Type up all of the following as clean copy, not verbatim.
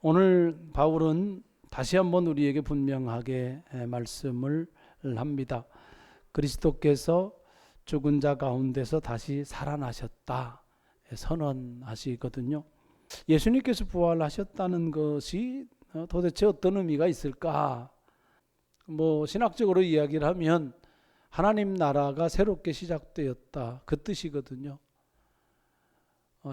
오늘 바울은 다시 한번 우리에게 분명하게 말씀을 합니다. 그리스도께서 죽은 자 가운데서 다시 살아나셨다 선언하시거든요. 예수님께서 부활하셨다는 것이 도대체 어떤 의미가 있을까? 신학적으로 이야기를 하면 하나님 나라가 새롭게 시작되었다 그 뜻이거든요.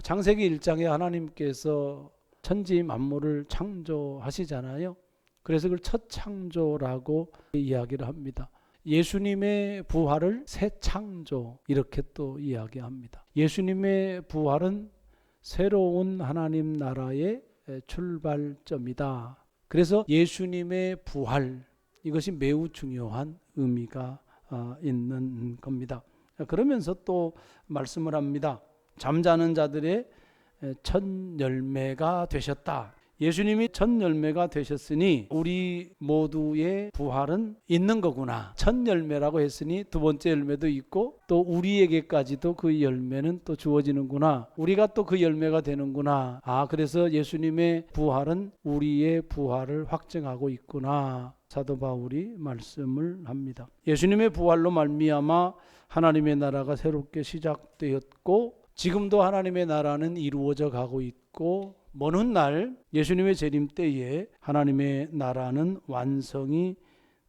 창세기 1장에 하나님께서 천지 만물을 창조하시잖아요. 그래서 그걸 첫 창조라고 이야기를 합니다. 예수님의 부활을 새 창조 이렇게 또 이야기합니다. 예수님의 부활은 새로운 하나님 나라의 출발점이다. 그래서 예수님의 부활 이것이 매우 중요한 의미가 있는 겁니다. 그러면서 또 말씀을 합니다. 잠자는 자들의 첫 열매가 되셨다. 예수님이 첫 열매가 되셨으니 우리 모두의 부활은 있는 거구나. 첫 열매라고 했으니 두 번째 열매도 있고 또 우리에게까지도 그 열매는 또 주어지는구나. 우리가 또 그 열매가 되는구나. 그래서 예수님의 부활은 우리의 부활을 확증하고 있구나. 사도 바울이 말씀을 합니다. 예수님의 부활로 말미암아 하나님의 나라가 새롭게 시작되었고 지금도 하나님의 나라는 이루어져 가고 있고 먼 훗날 예수님의 재림 때에 하나님의 나라는 완성이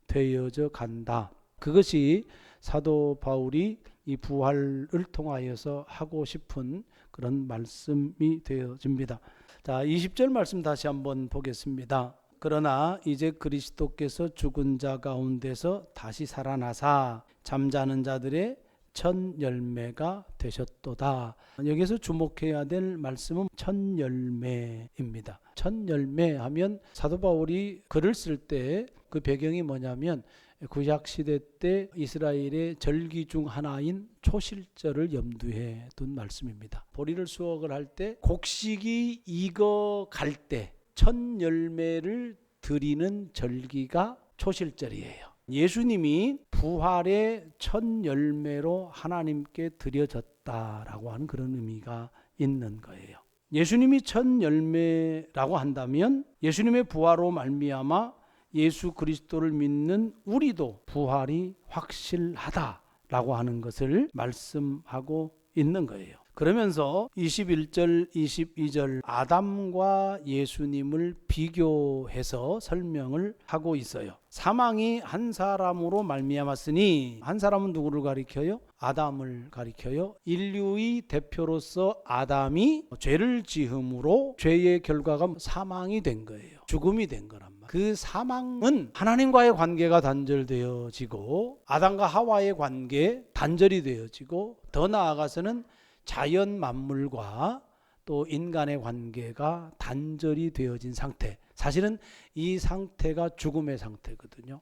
되어져 간다. 그것이 사도 바울이 이 부활을 통하여서 하고 싶은 그런 말씀이 되어집니다. 자, 20절 말씀 다시 한번 보겠습니다. 그러나 이제 그리스도께서 죽은 자 가운데서 다시 살아나사 잠자는 자들의 첫 열매가 되셨도다. 여기서 주목해야 될 말씀은 첫 열매입니다. 첫 열매 하면 사도 바울이 글을 쓸 때 그 배경이 뭐냐면 구약 시대 때 이스라엘의 절기 중 하나인 초실절을 염두에 둔 말씀입니다. 보리를 수확을 할 때 곡식이 익어갈 때 첫 열매를 드리는 절기가 초실절이에요. 예수님이 부활의 첫 열매로 하나님께 드려졌다라고 하는 그런 의미가 있는 거예요. 예수님이 첫 열매라고 한다면 예수님의 부활로 말미암아 예수 그리스도를 믿는 우리도 부활이 확실하다라고 하는 것을 말씀하고 있는 거예요. 그러면서 21절, 22절 아담과 예수님을 비교해서 설명을 하고 있어요. 사망이 한 사람으로 말미암았으니 한 사람은 누구를 가리켜요? 아담을 가리켜요. 인류의 대표로서 아담이 죄를 지음으로 죄의 결과가 사망이 된 거예요. 죽음이 된 거란 말이에요. 그 사망은 하나님과의 관계가 단절되어지고 아담과 하와의 관계 단절이 되어지고 더 나아가서는 자연 만물과 또 인간의 관계가 단절이 되어진 상태. 사실은 이 상태가 죽음의 상태거든요.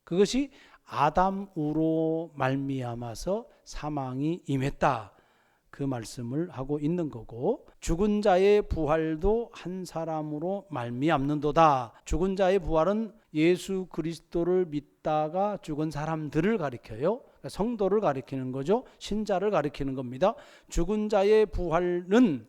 그것이 아담으로 말미암아서 사망이 임했다. 그 말씀을 하고 있는 거고 죽은 자의 부활도 한 사람으로 말미암는도다. 죽은 자의 부활은 예수 그리스도를 믿다가 죽은 사람들을 가리켜요. 성도를 가리키는 거죠. 신자를 가리키는 겁니다. 죽은 자의 부활은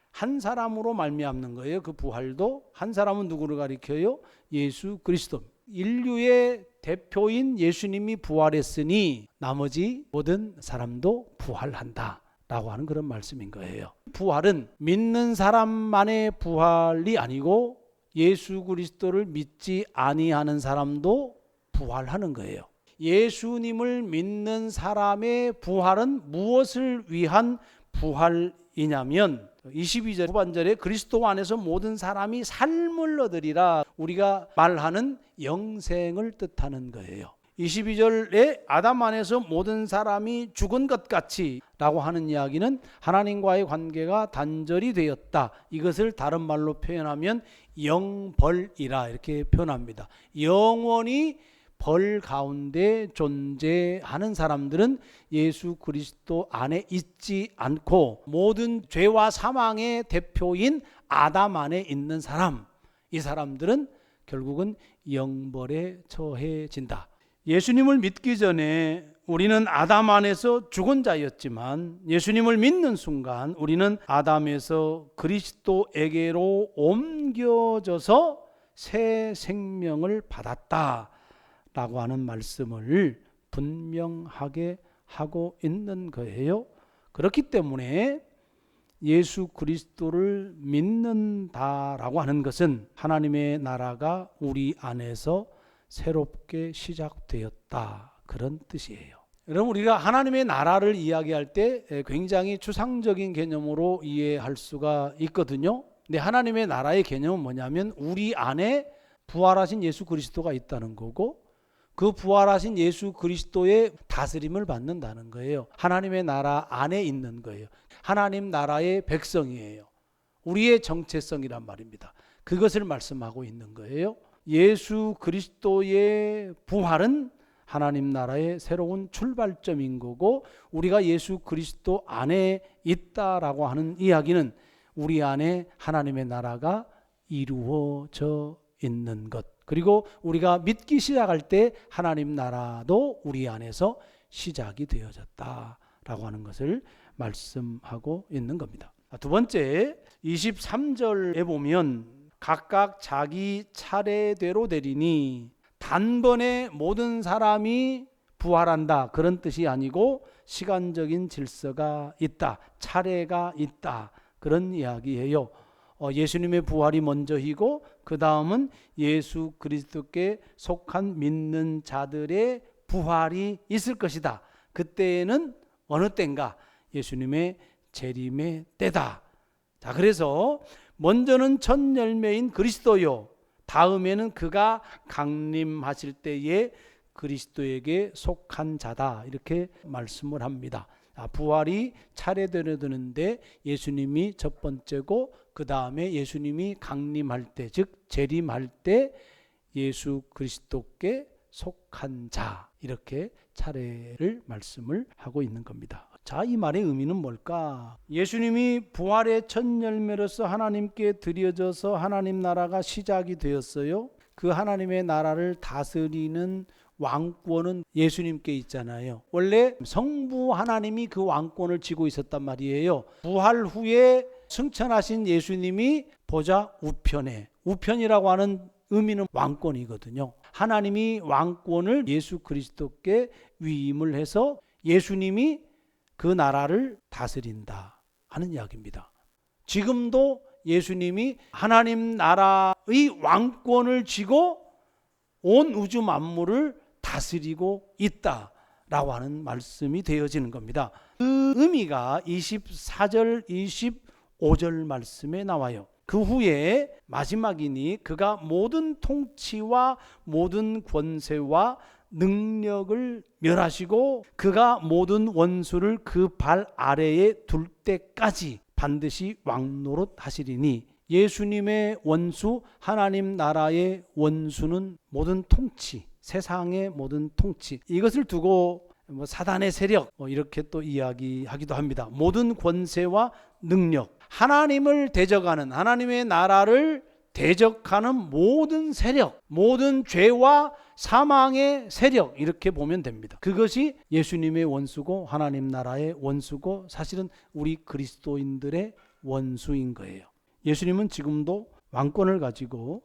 한 사람으로 말미암는 거예요. 그 부활도 한 사람은 누구를 가리켜요? 예수 그리스도. 인류의 대표인 예수님이 부활했으니 나머지 모든 사람도 부활한다 라고 하는 그런 말씀인 거예요. 부활은 믿는 사람만의 부활이 아니고 예수 그리스도를 믿지 아니하는 사람도 부활하는 거예요. 예수님을 믿는 사람의 부활은 무엇을 위한 부활이냐면 22절 후반절에 그리스도 안에서 모든 사람이 삶을 얻으리라 우리가 말하는 영생을 뜻하는 거예요. 22절에 아담 안에서 모든 사람이 죽은 것 같이 라고 하는 이야기는 하나님과의 관계가 단절이 되었다. 이것을 다른 말로 표현하면 영벌이라 이렇게 표현합니다. 영원히 벌 가운데 존재하는 사람들은 예수 그리스도 안에 있지 않고 모든 죄와 사망의 대표인 아담 안에 있는 사람, 이 사람들은 결국은 영벌에 처해진다. 예수님을 믿기 전에 우리는 아담 안에서 죽은 자였지만 예수님을 믿는 순간 우리는 아담에서 그리스도에게로 옮겨져서 새 생명을 받았다라고 하는 말씀을 분명하게 하고 있는 거예요. 그렇기 때문에 예수 그리스도를 믿는다라고 하는 것은 하나님의 나라가 우리 안에서 새롭게 시작되었다, 그런 뜻이에요. 여러분, 우리가 하나님의 나라를 이야기할 때 굉장히 추상적인 개념으로 이해할 수가 있거든요. 근데 하나님의 나라의 개념은 뭐냐면 우리 안에 부활하신 예수 그리스도가 있다는 거고, 그 부활하신 예수 그리스도의 다스림을 받는다는 거예요. 하나님의 나라 안에 있는 거예요. 하나님 나라의 백성이에요. 우리의 정체성이란 말입니다. 그것을 말씀하고 있는 거예요. 예수 그리스도의 부활은 하나님 나라의 새로운 출발점인 거고, 우리가 예수 그리스도 안에 있다라고 하는 이야기는 우리 안에 하나님의 나라가 이루어져 있는 것, 그리고 우리가 믿기 시작할 때 하나님 나라도 우리 안에서 시작이 되어졌다라고 하는 것을 말씀하고 있는 겁니다. 두 번째, 23절에 보면 각각 자기 차례대로 되리니, 단번에 모든 사람이 부활한다, 그런 뜻이 아니고 시간적인 질서가 있다, 차례가 있다, 그런 이야기예요. 예수님의 부활이 먼저이고 그 다음은 예수 그리스도께 속한 믿는 자들의 부활이 있을 것이다. 그때는 어느 때인가? 예수님의 재림의 때다. 자, 그래서 먼저는 첫 열매인 그리스도요, 다음에는 그가 강림하실 때에 그리스도에게 속한 자다, 이렇게 말씀을 합니다. 부활이 차례대로 되는데 예수님이 첫 번째고, 그 다음에 예수님이 강림할 때, 즉 재림할 때 예수 그리스도께 속한 자, 이렇게 차례를 말씀을 하고 있는 겁니다. 자, 이 말의 의미는 뭘까? 예수님이 부활의 첫 열매로서 하나님께 드려져서 하나님 나라가 시작이 되었어요. 그 하나님의 나라를 다스리는 왕권은 예수님께 있잖아요. 원래 성부 하나님이 그 왕권을 쥐고 있었단 말이에요. 부활 후에 승천하신 예수님이 보좌 우편에, 우편이라고 하는 의미는 왕권이거든요. 하나님이 왕권을 예수 그리스도께 위임을 해서 예수님이 그 나라를 다스린다 하는 이야기입니다. 지금도 예수님이 하나님 나라의 왕권을 쥐고 온 우주 만물을 다스리고 있다라고 하는 말씀이 되어지는 겁니다. 그 의미가 24절 25절 말씀에 나와요. 그 후에 마지막이니 그가 모든 통치와 모든 권세와 능력을 멸하시고 그가 모든 원수를 그 발 아래에 둘 때까지 반드시 왕노릇 하시리니, 예수님의 원수, 하나님 나라의 원수는 모든 통치, 세상의 모든 통치, 이것을 두고 사단의 세력 이렇게 또 이야기하기도 합니다. 모든 권세와 능력, 하나님을 대적하는, 하나님의 나라를 대적하는 모든 세력, 모든 죄와 사망의 세력, 이렇게 보면 됩니다. 그것이 예수님의 원수고 하나님 나라의 원수고 사실은 우리 그리스도인들의 원수인 거예요. 예수님은 지금도 왕권을 가지고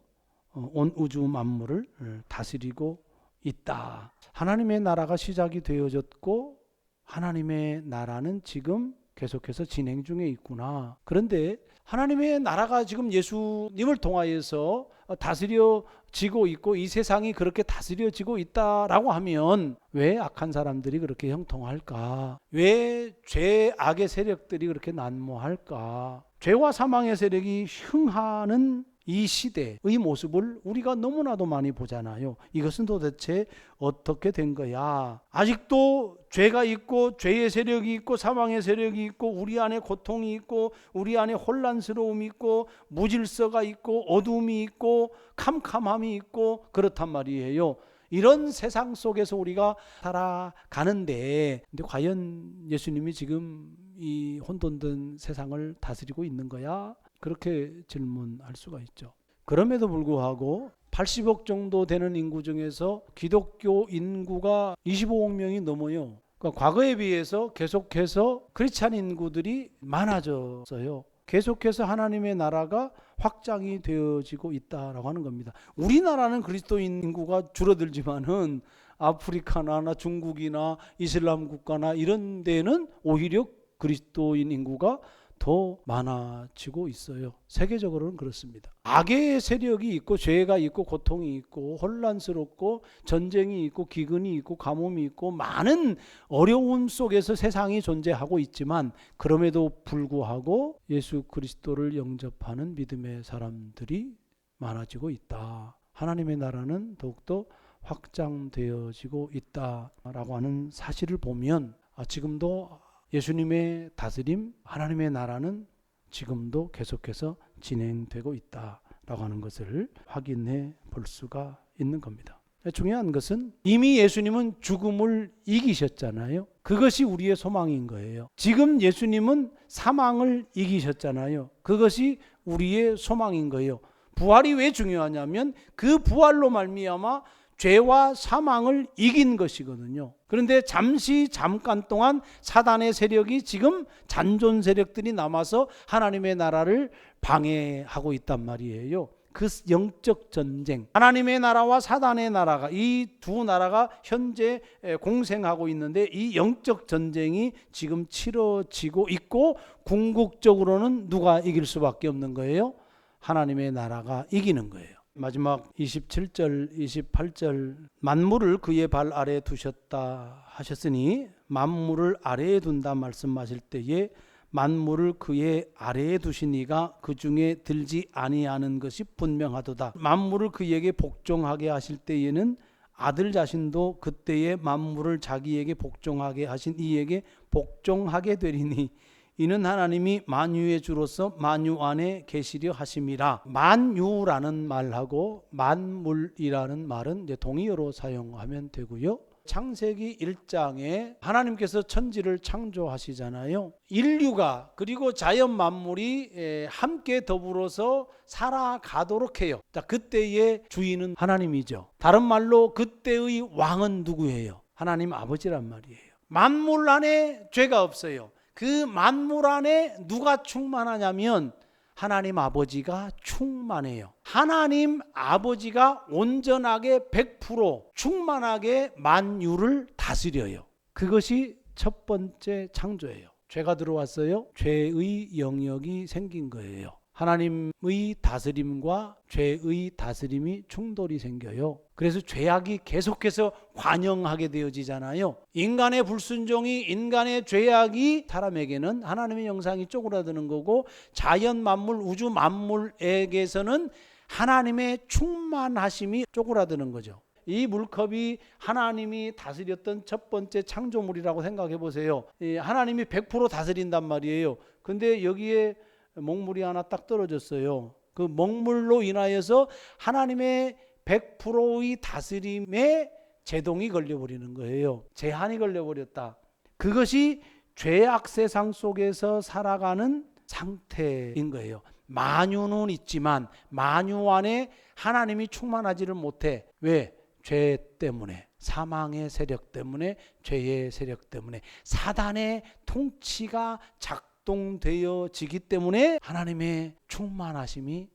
온 우주 만물을 다스리고 있다. 하나님의 나라가 시작이 되어졌고 하나님의 나라는 지금 계속해서 진행 중에 있구나. 그런데 하나님의 나라가 지금 예수님을 통하여서 다스려지고 있고 이 세상이 그렇게 다스려지고 있다라고 하면 왜 악한 사람들이 그렇게 형통할까? 왜 죄악의 세력들이 그렇게 난무할까? 죄와 사망의 세력이 흥하는 이 시대의 모습을 우리가 너무나도 많이 보잖아요. 이것은 도대체 어떻게 된 거야? 아직도 죄가 있고 죄의 세력이 있고 사망의 세력이 있고 우리 안에 고통이 있고 우리 안에 혼란스러움이 있고 무질서가 있고 어둠이 있고 캄캄함이 있고 그렇단 말이에요. 이런 세상 속에서 우리가 살아가는데, 근데 과연 예수님이 지금 이 혼돈된 세상을 다스리고 있는 거야? 그렇게 질문할 수가 있죠. 그럼에도 불구하고 80억 정도 되는 인구 중에서 기독교 인구가 25억 명이 넘어요. 그러니까 과거에 비해서 계속해서 크리스찬 인구들이 많아졌어요. 계속해서 하나님의 나라가 확장이 되어지고 있다라고 하는 겁니다. 우리나라는 그리스도인 인구가 줄어들지만은 아프리카나 중국이나 이슬람 국가나 이런 데는 오히려 그리스도인 인구가 더 많아지고 있어요. 세계적으로는 그렇습니다. 악의 세력이 있고 죄가 있고 고통이 있고 혼란스럽고 전쟁이 있고 기근이 있고 가뭄이 있고 많은 어려움 속에서 세상이 존재하고 있지만 그럼에도 불구하고 예수 그리스도를 영접하는 믿음의 사람들이 많아지고 있다. 하나님의 나라는 더욱더 확장되어지고 있다라고 하는 사실을 보면 지금도 예수님의 다스림, 하나님의 나라는 지금도 계속해서 진행되고 있다라고 하는 것을 확인해 볼 수가 있는 겁니다. 중요한 것은 이미 예수님은 죽음을 이기셨잖아요. 그것이 우리의 소망인 거예요. 지금 예수님은 사망을 이기셨잖아요. 그것이 우리의 소망인 거예요. 부활이 왜 중요하냐면 그 부활로 말미암아 죄와 사망을 이긴 것이거든요. 그런데 잠깐 동안 사단의 세력이 지금 잔존 세력들이 남아서 하나님의 나라를 방해하고 있단 말이에요. 그 영적 전쟁, 하나님의 나라와 사단의 나라가 이 두 나라가 현재 공생하고 있는데 이 영적 전쟁이 지금 치러지고 있고 궁극적으로는 누가 이길 수밖에 없는 거예요? 하나님의 나라가 이기는 거예요. 마지막 27절 28절 만물을 그의 발 아래에 두셨다 하셨으니 만물을 아래에 둔다 말씀하실 때에 만물을 그의 아래에 두시니가 그 중에 들지 아니하는 것이 분명하도다. 만물을 그에게 복종하게 하실 때에는 아들 자신도 그때에 만물을 자기에게 복종하게 하신 이에게 복종하게 되리니 이는 하나님이 만유의 주로서 만유 안에 계시려 하심이라. 만유라는 말하고 만물이라는 말은 이제 동의어로 사용하면 되고요. 창세기 1장에 하나님께서 천지를 창조하시잖아요. 인류가 그리고 자연 만물이 함께 더불어서 살아가도록 해요. 자, 그때의 주인은 하나님이죠. 다른 말로 그때의 왕은 누구예요? 하나님 아버지란 말이에요. 만물 안에 죄가 없어요. 그 만물 안에 누가 충만하냐면 하나님 아버지가 충만해요. 하나님 아버지가 온전하게 100% 충만하게 만유를 다스려요. 그것이 첫 번째 창조예요. 죄가 들어왔어요. 죄의 영역이 생긴 거예요. 하나님의 다스림과 죄의 다스림이 충돌이 생겨요. 그래서 죄악이 계속해서 관영하게 되어지잖아요. 인간의 불순종이, 인간의 죄악이 사람에게는 하나님의 영상이 쪼그라드는 거고, 자연 만물, 우주 만물에게서는 하나님의 충만하심이 쪼그라드는 거죠. 이 물컵이 하나님이 다스렸던 첫 번째 창조물이라고 생각해 보세요. 하나님이 100% 다스린단 말이에요. 근데 여기에 먹물이 하나 딱 떨어졌어요. 그 먹물로 인하여서 하나님의 100%의 다스림에 제동이 걸려버리는 거예요. 제한이 걸려버렸다. 그것이 죄악 세상 속에서 살아가는 상태인 거예요. 만유는 있지만 만유 안에 하나님이 충만하지를 못해. 왜? 죄 때문에, 사망의 세력 때문에, 죄의 세력 때문에, 사단의 통치가 작동되어지기 때문에 하나님의 충만하심이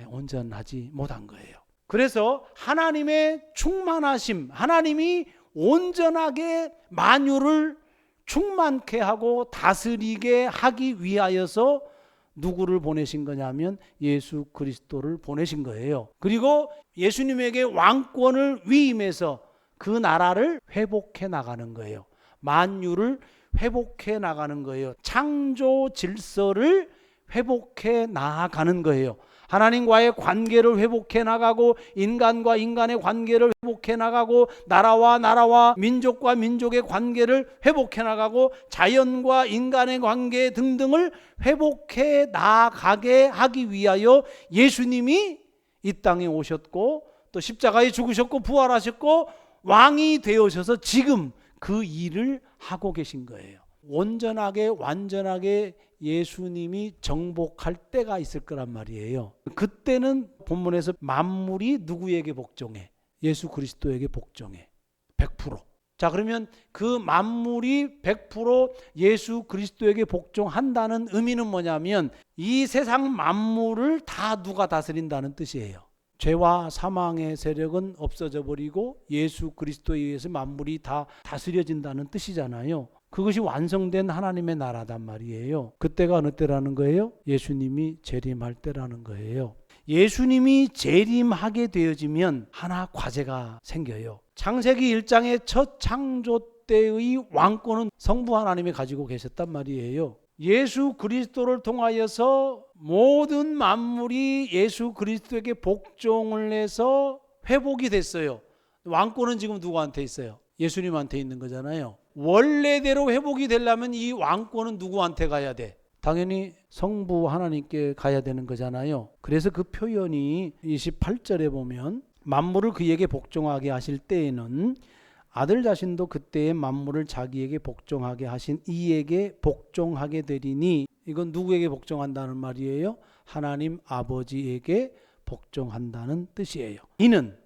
온전하지 못한 거예요. 그래서 하나님의 충만하심, 하나님이 온전하게 만유를 충만케 하고 다스리게 하기 위하여서 누구를 보내신 거냐면 예수 그리스도를 보내신 거예요. 그리고 예수님에게 왕권을 위임해서 그 나라를 회복해 나가는 거예요. 만유를 회복해 나가는 거예요. 창조 질서를 회복해 나가는 거예요. 하나님과의 관계를 회복해 나가고, 인간과 인간의 관계를 회복해 나가고, 나라와 민족과 민족의 관계를 회복해 나가고, 자연과 인간의 관계 등등을 회복해 나가게 하기 위하여 예수님이 이 땅에 오셨고, 또 십자가에 죽으셨고 부활하셨고 왕이 되어셔서 지금 그 일을 하고 계신 거예요. 온전하게 완전하게 예수님이 정복할 때가 있을 거란 말이에요. 그때는 본문에서 만물이 누구에게 복종해? 예수 그리스도에게 복종해. 100%. 자, 그러면 그 만물이 100% 예수 그리스도에게 복종한다는 의미는 뭐냐면 이 세상 만물을 다 누가 다스린다는 뜻이에요. 죄와 사망의 세력은 없어져 버리고 예수 그리스도에 의해서 만물이 다 다스려진다는 뜻이잖아요. 그것이 완성된 하나님의 나라단 말이에요. 그때가 어느 때라는 거예요? 예수님이 재림할 때라는 거예요. 예수님이 재림하게 되어지면 하나 과제가 생겨요. 창세기 1장의 첫 창조 때의 왕권은 성부 하나님이 가지고 계셨단 말이에요. 예수 그리스도를 통하여서 모든 만물이 예수 그리스도에게 복종을 해서 회복이 됐어요. 왕권은 지금 누구한테 있어요? 예수님한테 있는 거잖아요. 원래대로 회복이 되려면 이 왕권은 누구한테 가야 돼? 당연히 성부 하나님께 가야 되는 거잖아요. 그래서 그 표현이 28절에 보면 만물을 그에게 복종하게 하실 때에는 아들 자신도 그때의 만물을 자기에게 복종하게 하신 이에게 복종하게 되리니, 이건 누구에게 복종한다는 말이에요? 하나님 아버지에게 복종한다는 뜻이에요. 이는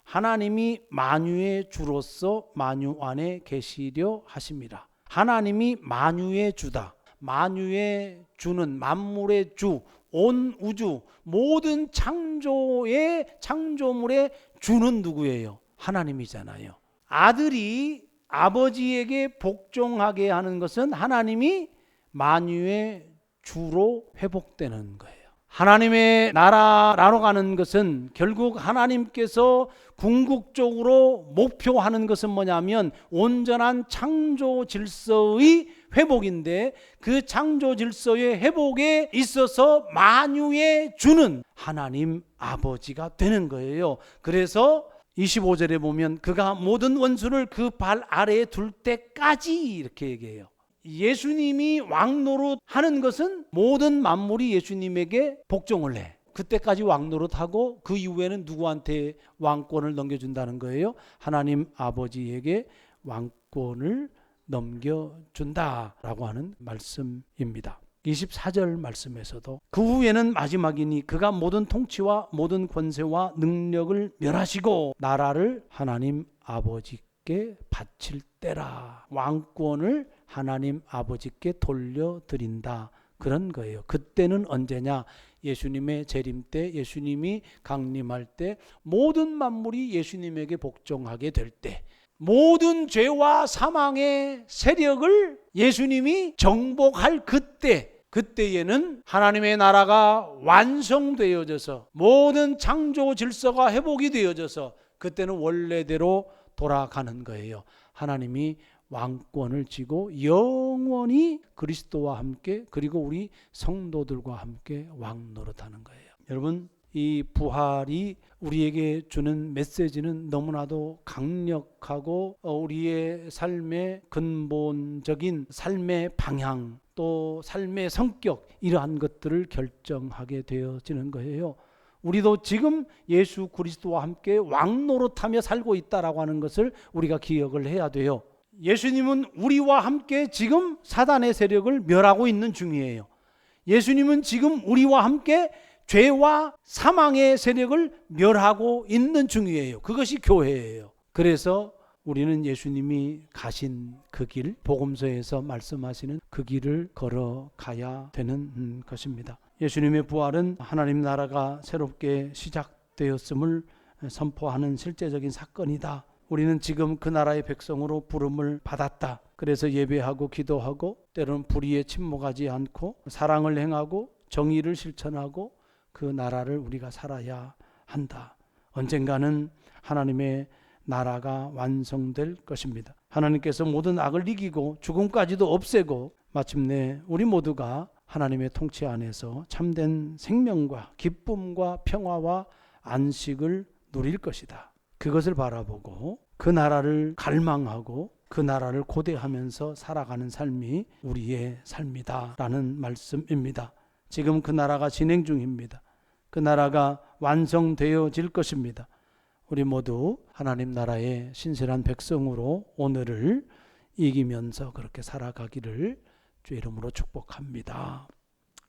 하나님이 만유의 주로서 만유 안에 계시려 하심이라. 하나님이 만유의 주다. 만유의 주는 만물의 주, 온 우주 모든 창조의 창조물의 주는 누구예요? 하나님이잖아요. 아들이 아버지에게 복종하게 하는 것은 하나님이 만유의 주로 회복되는 거예요. 하나님의 나라로 가는 것은 결국 하나님께서 궁극적으로 목표하는 것은 뭐냐면 온전한 창조 질서의 회복인데, 그 창조 질서의 회복에 있어서 만유의 주는 하나님 아버지가 되는 거예요. 그래서 25절에 보면 그가 모든 원수를 그 발 아래에 둘 때까지 이렇게 얘기해요. 예수님이 왕노릇 하는 것은 모든 만물이 예수님에게 복종을 해. 그때까지 왕노릇하고 그 이후에는 누구한테 왕권을 넘겨준다는 거예요? 하나님 아버지에게 왕권을 넘겨준다라고 하는 말씀입니다. 24절 말씀에서도 그 후에는 마지막이니 그가 모든 통치와 모든 권세와 능력을 멸하시고 나라를 하나님 아버지께 바칠 때라. 왕권을 하나님 아버지께 돌려드린다, 그런 거예요. 그때는 언제냐? 예수님의 재림 때, 예수님이 강림할 때, 모든 만물이 예수님에게 복종하게 될 때, 모든 죄와 사망의 세력을 예수님이 정복할 그때에는 하나님의 나라가 완성되어져서 모든 창조 질서가 회복이 되어져서 그때는 원래대로 돌아가는 거예요. 하나님이 왕권을 쥐고 영원히 그리스도와 함께, 그리고 우리 성도들과 함께 왕노릇하는 거예요. 여러분, 이 부활이 우리에게 주는 메시지는 너무나도 강력하고 우리의 삶의 근본적인 삶의 방향, 또 삶의 성격, 이러한 것들을 결정하게 되어지는 거예요. 우리도 지금 예수 그리스도와 함께 왕노릇하며 살고 있다라고 하는 것을 우리가 기억을 해야 돼요. 예수님은 우리와 함께 지금 사단의 세력을 멸하고 있는 중이에요. 예수님은 지금 우리와 함께 죄와 사망의 세력을 멸하고 있는 중이에요. 그것이 교회예요. 그래서 우리는 예수님이 가신 그 길, 복음서에서 말씀하시는 그 길을 걸어가야 되는 것입니다. 예수님의 부활은 하나님 나라가 새롭게 시작되었음을 선포하는 실제적인 사건이다. 우리는 지금 그 나라의 백성으로 부름을 받았다. 그래서 예배하고 기도하고 때로는 불의에 침묵하지 않고 사랑을 행하고 정의를 실천하고 그 나라를 우리가 살아야 한다. 언젠가는 하나님의 나라가 완성될 것입니다. 하나님께서 모든 악을 이기고 죽음까지도 없애고 마침내 우리 모두가 하나님의 통치 안에서 참된 생명과 기쁨과 평화와 안식을 누릴 것이다. 그것을 바라보고 그 나라를 갈망하고 그 나라를 고대하면서 살아가는 삶이 우리의 삶이다라는 말씀입니다. 지금 그 나라가 진행 중입니다. 그 나라가 완성되어질 것입니다. 우리 모두 하나님 나라의 신실한 백성으로 오늘을 이기면서 그렇게 살아가기를 주의 이름으로 축복합니다.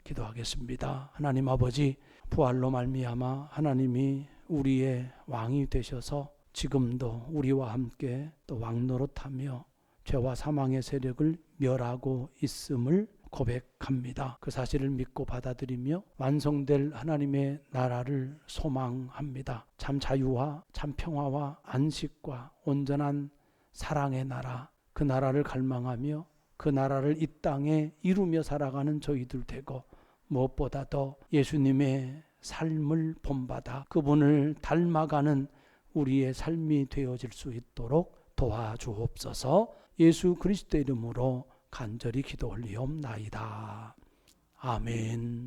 기도하겠습니다. 하나님 아버지, 부활로 말미암아 하나님이 우리의 왕이 되셔서 지금도 우리와 함께 또 왕노릇하며 죄와 사망의 세력을 멸하고 있음을 고백합니다. 그 사실을 믿고 받아들이며 완성될 하나님의 나라를 소망합니다. 참 자유와 참 평화와 안식과 온전한 사랑의 나라, 그 나라를 갈망하며 그 나라를 이 땅에 이루며 살아가는 저희들 되고, 무엇보다도 예수님의 삶을 본받아 그분을 닮아가는 우리의 삶이 되어질 수 있도록 도와주옵소서. 예수 그리스도 이름으로 간절히 기도 올리옵나이다. 아멘.